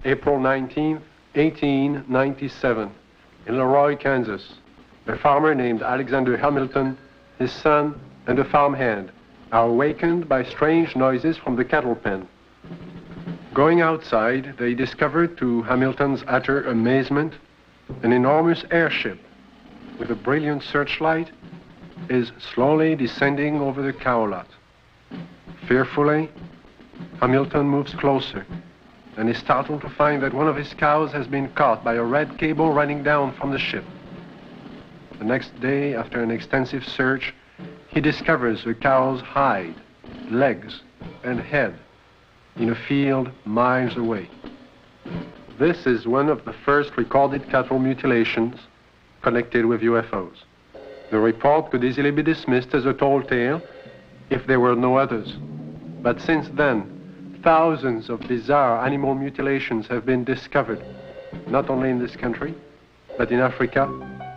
April 19, 1897, in Leroy, Kansas. A farmer named Alexander Hamilton, his son, and a farmhand are awakened by strange noises from the cattle pen. Going outside, they discovered, to Hamilton's utter amazement, an enormous airship with a brilliant searchlight is slowly descending over the cow lot. Fearfully, Hamilton moves closer and is startled to find that one of his cows has been caught by a red cable running down from the ship. The next day, after an extensive search, he discovers the cow's hide, legs, and head in a field miles away. This is one of the first recorded cattle mutilations connected with UFOs. The report could easily be dismissed as a tall tale if there were no others. But since then, thousands of bizarre animal mutilations have been discovered, not only in this country, but in Africa,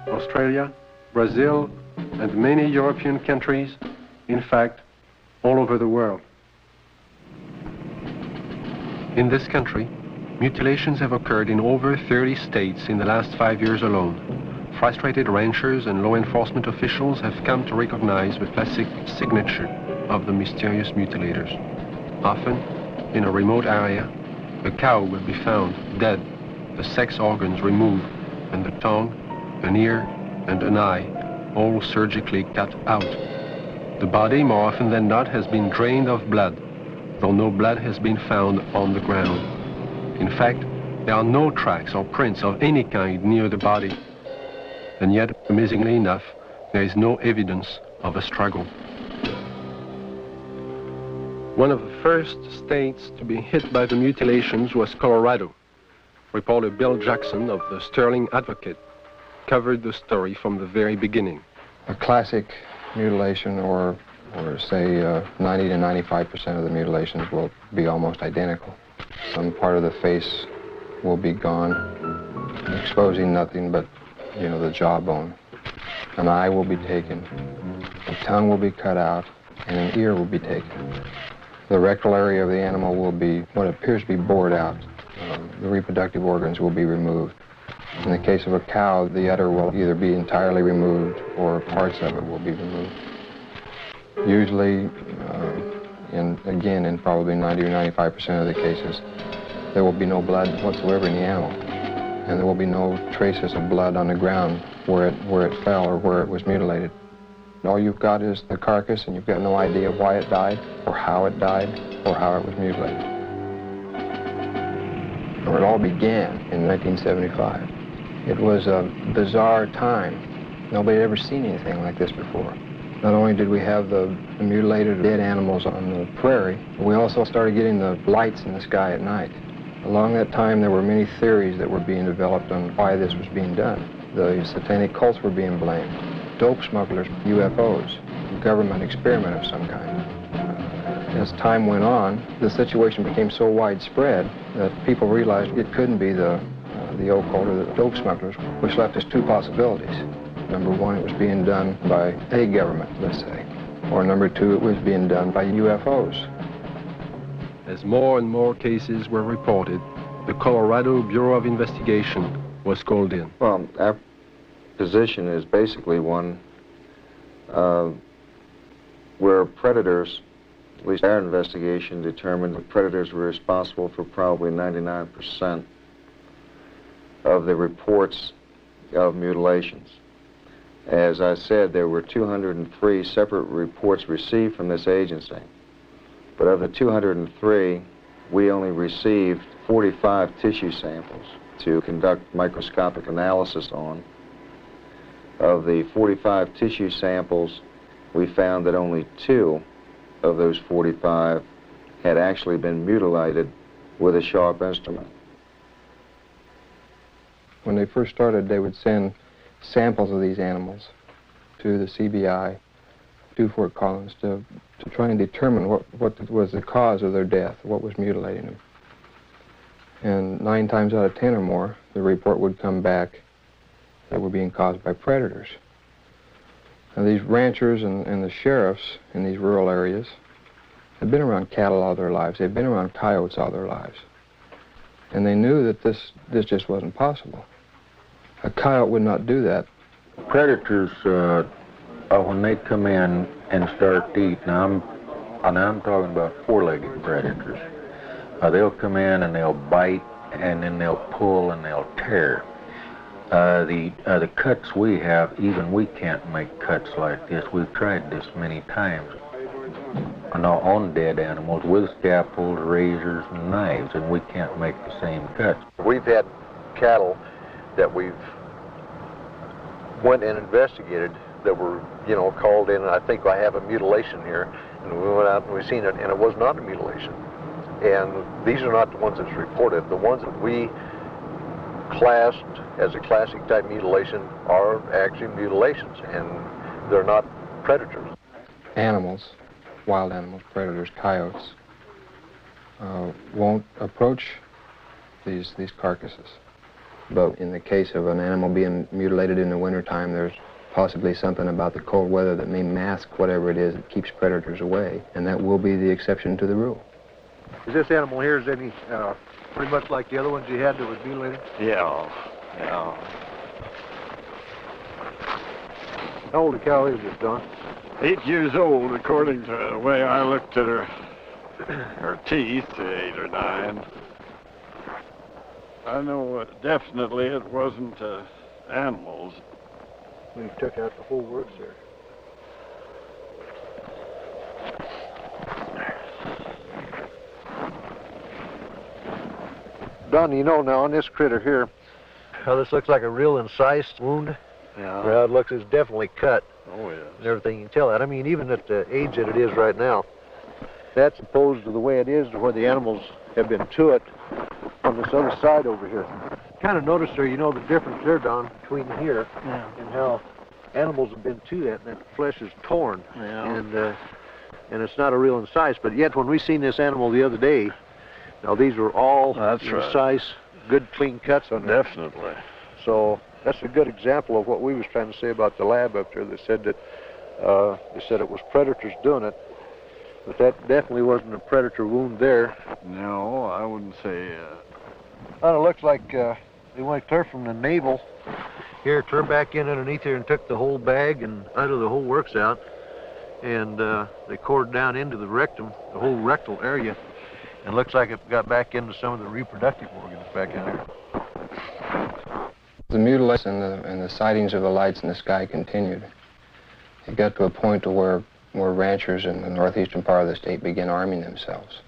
Australia, Brazil, and many European countries, in fact, all over the world. In this country, mutilations have occurred in over 30 states in the last 5 years alone. Frustrated ranchers and law enforcement officials have come to recognize the classic signature of the mysterious mutilators. Often, in a remote area, a cow will be found dead, the sex organs removed, and the tongue, an ear, and an eye all surgically cut out. The body, more often than not, has been drained of blood, though no blood has been found on the ground. In fact, there are no tracks or prints of any kind near the body. And yet, amazingly enough, there is no evidence of a struggle. One of the first states to be hit by the mutilations was Colorado. Reporter Bill Jackson of the Sterling Advocate covered the story from the very beginning. A classic mutilation, or say 90 to 95% of the mutilations will be almost identical. Some part of the face will be gone, exposing nothing but, the jawbone. An eye will be taken, the tongue will be cut out, and an ear will be taken. The rectal area of the animal will be what appears to be bored out. The reproductive organs will be removed. In the case of a cow, the udder will either be entirely removed or parts of it will be removed. Usually, in probably 90 or 95% of the cases, there will be no blood whatsoever in the animal. And there will be no traces of blood on the ground where it fell or where it was mutilated. All you've got is the carcass, and you've got no idea why it died, or how it died, or how it was mutilated. It all began in 1975. It was a bizarre time. Nobody had ever seen anything like this before. Not only did we have the mutilated dead animals on the prairie, we also started getting the lights in the sky at night. Along that time, there were many theories that were being developed on why this was being done. The satanic cults were being blamed, dope smugglers, UFOs, a government experiment of some kind. As time went on, the situation became so widespread that people realized it couldn't be the occult or the dope smugglers, which left us two possibilities. Number one, it was being done by a government, let's say. Or number two, it was being done by UFOs. As more and more cases were reported, the Colorado Bureau of Investigation was called in. Well, our position is basically one where predators, at least our investigation determined that predators were responsible for probably 99% of the reports of mutilations. As I said, there were 203 separate reports received from this agency. But of the 203, we only received 45 tissue samples to conduct microscopic analysis on. Of the 45 tissue samples, we found that only 2 of those 45 had actually been mutilated with a sharp instrument. When they first started, they would send samples of these animals to the CBI, to Fort Collins, to try and determine what was the cause of their death, what was mutilating them. And 9 times out of 10 or more, the report would come back that were being caused by predators. Now, these ranchers and the sheriffs in these rural areas had been around cattle all their lives. They'd been around coyotes all their lives. And they knew that this just wasn't possible. A coyote would not do that. Predators, when they come in and start to eat, now I'm talking about four-legged predators. They'll come in and they'll bite, and then they'll pull and they'll tear. The cuts we have, even we can't make cuts like this. We've tried this many times on dead animals with scalpels, razors, and knives, and we can't make the same cuts. We've had cattle that we've went and investigated that were, called in, and I think I have a mutilation here, and we went out and we seen it, and it was not a mutilation. And these are not the ones that's reported. The ones that we classed as a classic type mutilation are actually mutilations, and they're not predators. Animals, wild animals, predators, coyotes, won't approach these carcasses. But in the case of an animal being mutilated in the wintertime, there's possibly something about the cold weather that may mask whatever it is that keeps predators away, and that will be the exception to the rule. Is this animal here, is any pretty much like the other ones you had that was mutilated? Yeah. How old a cow is this, Don? 8 years old, according to the way I looked at her teeth, 8 or 9. I know definitely it wasn't animals. We took out the whole works there. Don, now on this critter here, how this looks like a real incised wound. Yeah. Well, it looks, it's definitely cut. Oh, yes. And everything, you can tell that. I mean, even at the age that it is right now, that's opposed to the way it is to where the animals have been to it on this other side over here. Kind of notice there, the difference there, Don, between here and how animals have been to that, and that flesh is torn. Yeah. And it's not a real incise, but yet when we seen this animal the other day, now these were all incise, good clean cuts on there. Definitely. So that's a good example of what we was trying to say about the lab up there. They said that it was predators doing it, but that definitely wasn't a predator wound there. No, I wouldn't say. Well, it looks like they went clear from the navel here, turned back in underneath here, and took the whole bag and out of the whole works out, and they cored down into the rectum, the whole rectal area. And looks like it got back into some of the reproductive organs back in there. The mutilation and the sightings of the lights in the sky continued. It got to a point to where ranchers in the northeastern part of the state began arming themselves.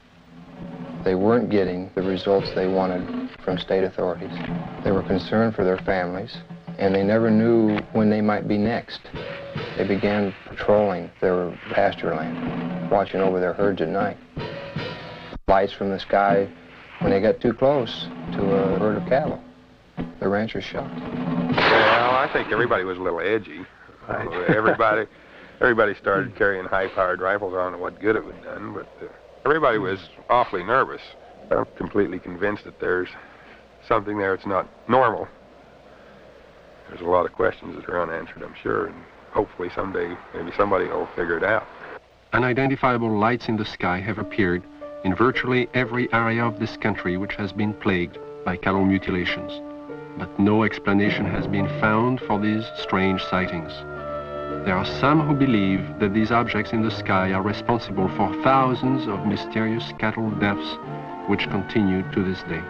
They weren't getting the results they wanted from state authorities. They were concerned for their families, and they never knew when they might be next. They began patrolling their pasture land, watching over their herds at night. Lights from the sky, when they got too close to a herd of cattle, the ranchers shot. Well, I think everybody was a little edgy. Everybody started carrying high-powered rifles. I don't know what good it would have done, but everybody was awfully nervous. I'm completely convinced that there's something there that's not normal. There's a lot of questions that are unanswered, I'm sure, and hopefully someday maybe somebody will figure it out. Unidentifiable lights in the sky have appeared in virtually every area of this country which has been plagued by cattle mutilations. But no explanation has been found for these strange sightings. There are some who believe that these objects in the sky are responsible for thousands of mysterious cattle deaths which continue to this day.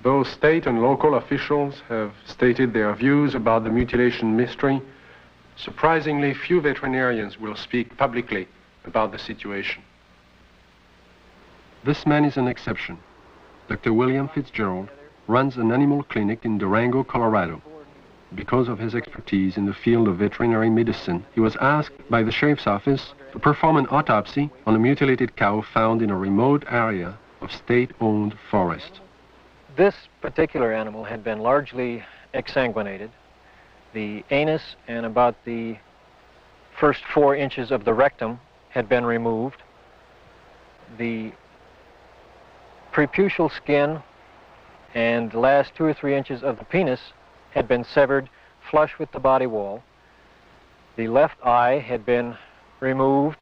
Though state and local officials have stated their views about the mutilation mystery, surprisingly few veterinarians will speak publicly about the situation. This man is an exception. Dr. William Fitzgerald runs an animal clinic in Durango, Colorado. Because of his expertise in the field of veterinary medicine, he was asked by the sheriff's office to perform an autopsy on a mutilated cow found in a remote area of state-owned forest. This particular animal had been largely exsanguinated. The anus and about the first 4 inches of the rectum had been removed. The preputial skin and the last 2 or 3 inches of the penis had been severed flush with the body wall. The left eye had been removed,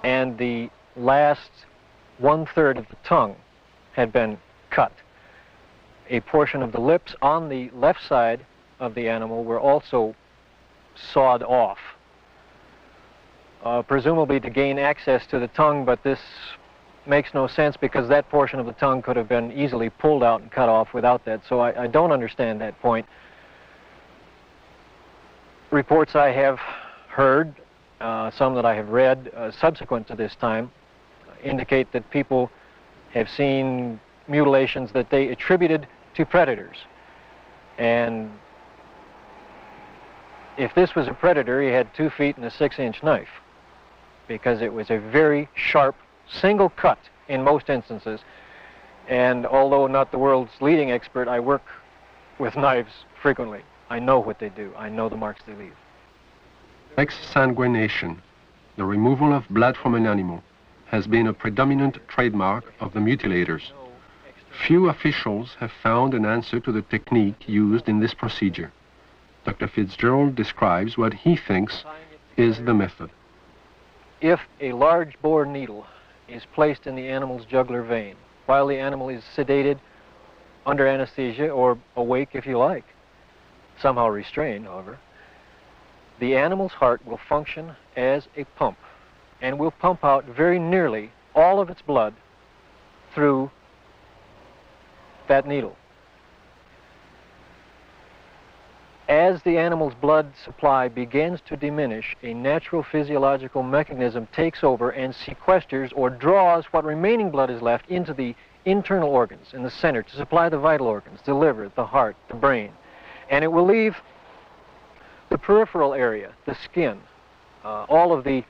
and the last 1/3 of the tongue had been cut. A portion of the lips on the left side of the animal were also sawed off, presumably to gain access to the tongue, but this makes no sense because that portion of the tongue could have been easily pulled out and cut off without that, so I don't understand that point. Reports I have heard, some that I have read subsequent to this time, indicate that people have seen mutilations that they attributed to predators. And if this was a predator, he had 2 feet and a 6-inch knife, because it was a very sharp single cut in most instances. And although not the world's leading expert, I work with knives frequently. I know what they do. I know the marks they leave. Exsanguination, the removal of blood from an animal, has been a predominant trademark of the mutilators. Few officials have found an answer to the technique used in this procedure. Dr. Fitzgerald describes what he thinks is the method. If a large bore needle is placed in the animal's jugular vein while the animal is sedated, under anesthesia, or awake if you like, somehow restrained, however, the animal's heart will function as a pump and will pump out very nearly all of its blood through that needle. As the animal's blood supply begins to diminish, a natural physiological mechanism takes over and sequesters or draws what remaining blood is left into the internal organs in the center to supply the vital organs, the liver, the heart, the brain. And it will leave the peripheral area, the skin, all of the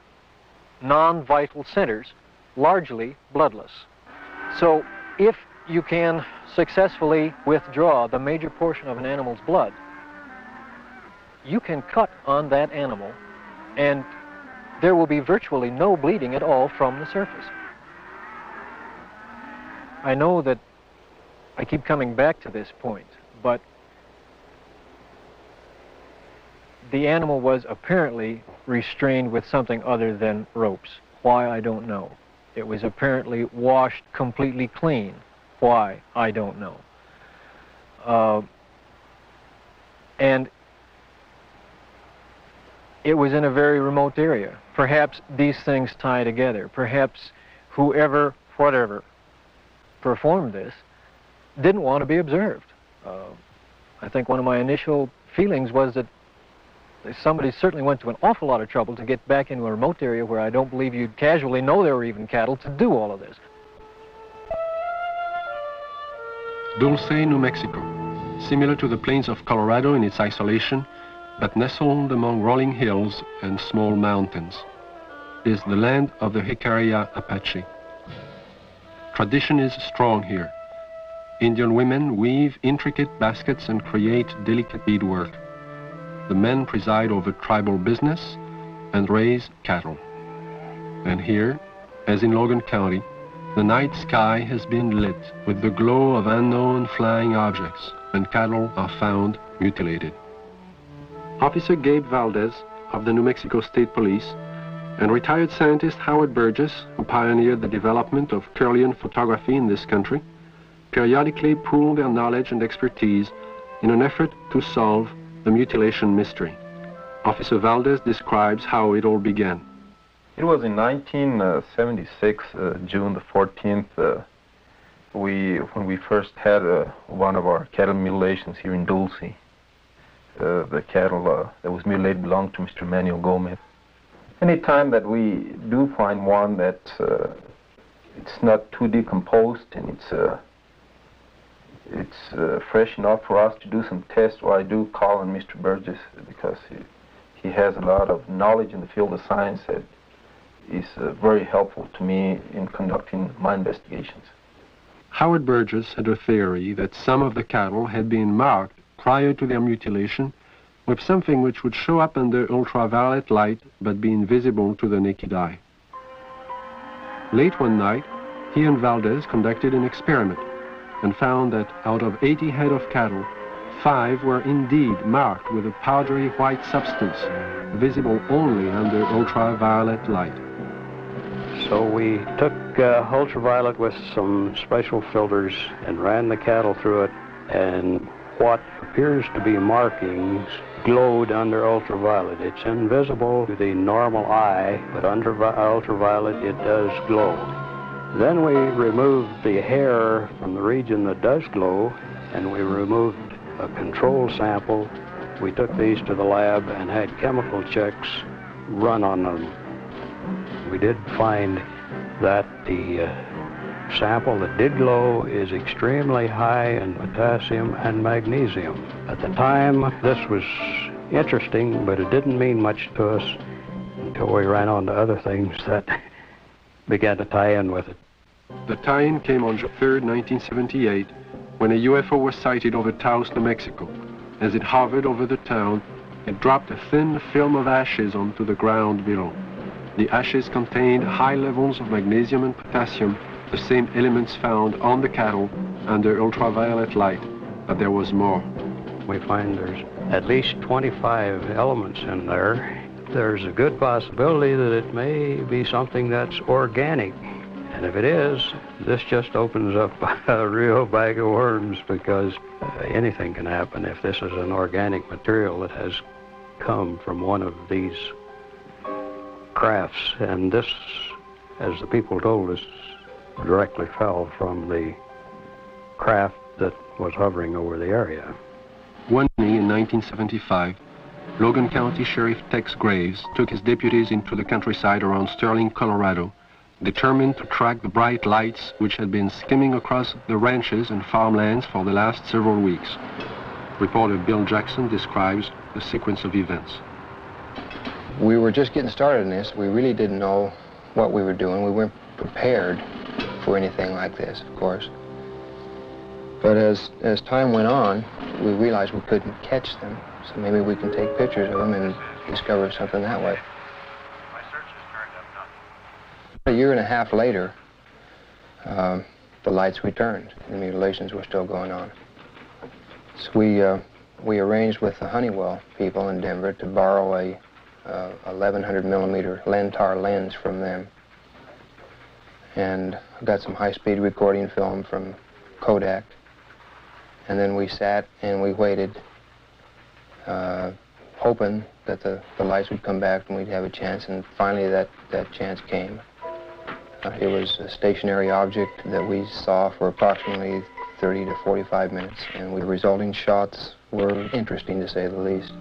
non-vital centers, largely bloodless. So if you can successfully withdraw the major portion of an animal's blood, you can cut on that animal and there will be virtually no bleeding at all from the surface. I know that I keep coming back to this point, but the animal was apparently restrained with something other than ropes. Why, I don't know. It was apparently washed completely clean. Why, I don't know. And it was in a very remote area. Perhaps these things tie together. Perhaps whoever, whatever, performed this didn't want to be observed. I think one of my initial feelings was that somebody certainly went to an awful lot of trouble to get back into a remote area where I don't believe you'd casually know there were even cattle to do all of this. Dulce, New Mexico, similar to the plains of Colorado in its isolation, but nestled among rolling hills and small mountains, is the land of the Jicarilla Apache. Tradition is strong here. Indian women weave intricate baskets and create delicate beadwork. The men preside over tribal business and raise cattle. And here, as in Logan County, the night sky has been lit with the glow of unknown flying objects, and cattle are found mutilated. Officer Gabe Valdez of the New Mexico State Police and retired scientist Howard Burgess, who pioneered the development of Kirlian photography in this country, periodically pool their knowledge and expertise in an effort to solve the mutilation mystery. Officer Valdez describes how it all began. It was in 1976, June the 14th, when we first had one of our cattle mutilations here in Dulce. The cattle that was mutilated belonged to Mr. Manuel Gomez. Any time that we do find one that it's not too decomposed and it's fresh enough for us to do some tests, well, I do call on Mr. Burgess because he has a lot of knowledge in the field of science that is very helpful to me in conducting my investigations. Howard Burgess had a theory that some of the cattle had been marked prior to their mutilation with something which would show up under ultraviolet light but be invisible to the naked eye. Late one night, he and Valdez conducted an experiment and found that out of 80 head of cattle, 5 were indeed marked with a powdery white substance, visible only under ultraviolet light. So we took ultraviolet with some special filters and ran the cattle through it, and what appears to be markings glowed under ultraviolet. It's invisible to the normal eye, but under ultraviolet it does glow. Then we removed the hair from the region that does glow, and we removed a control sample. We took these to the lab and had chemical checks run on them. We did find that the sample that did glow is extremely high in potassium and magnesium. At the time, this was interesting, but it didn't mean much to us until we ran on to other things that began to tie in with it. The tie-in came on June 3rd, 1978, when a UFO was sighted over Taos, New Mexico. As it hovered over the town, it dropped a thin film of ashes onto the ground below. The ashes contained high levels of magnesium and potassium, the same elements found on the cattle under ultraviolet light, but there was more. We find there's at least 25 elements in there. There's a good possibility that it may be something that's organic. And if it is, this just opens up a real bag of worms, because anything can happen if this is an organic material that has come from one of these crafts. And this, as the people told us, directly fell from the craft that was hovering over the area. One day in 1975, Logan County Sheriff Tex Graves took his deputies into the countryside around Sterling, Colorado, determined to track the bright lights which had been skimming across the ranches and farmlands for the last several weeks. Reporter Bill Jackson describes the sequence of events. We were just getting started in this. We really didn't know what we were doing. We weren't prepared for anything like this, of course. But as time went on, we realized we couldn't catch them, so maybe we can take pictures of them and discover something that way. A year and a half later, the lights returned. The mutilations were still going on. So we arranged with the Honeywell people in Denver to borrow a 1100 millimeter Lentar lens from them, and got some high-speed recording film from Kodak. And then we sat and we waited, hoping that the lights would come back and we'd have a chance, and finally that chance came. It was a stationary object that we saw for approximately 30 to 45 minutes, and the resulting shots were interesting, to say the least.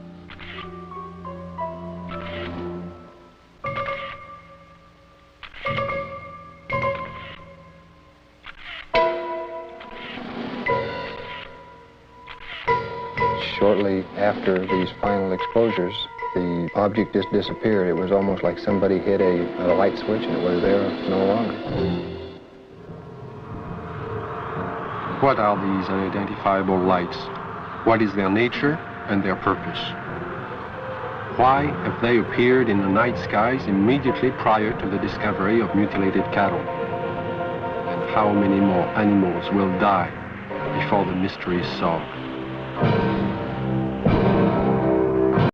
Shortly after these final exposures, the object just disappeared. It was almost like somebody hit a light switch and it was there no longer. What are these unidentifiable lights? What is their nature and their purpose? Why have they appeared in the night skies immediately prior to the discovery of mutilated cattle? And how many more animals will die before the mystery is solved?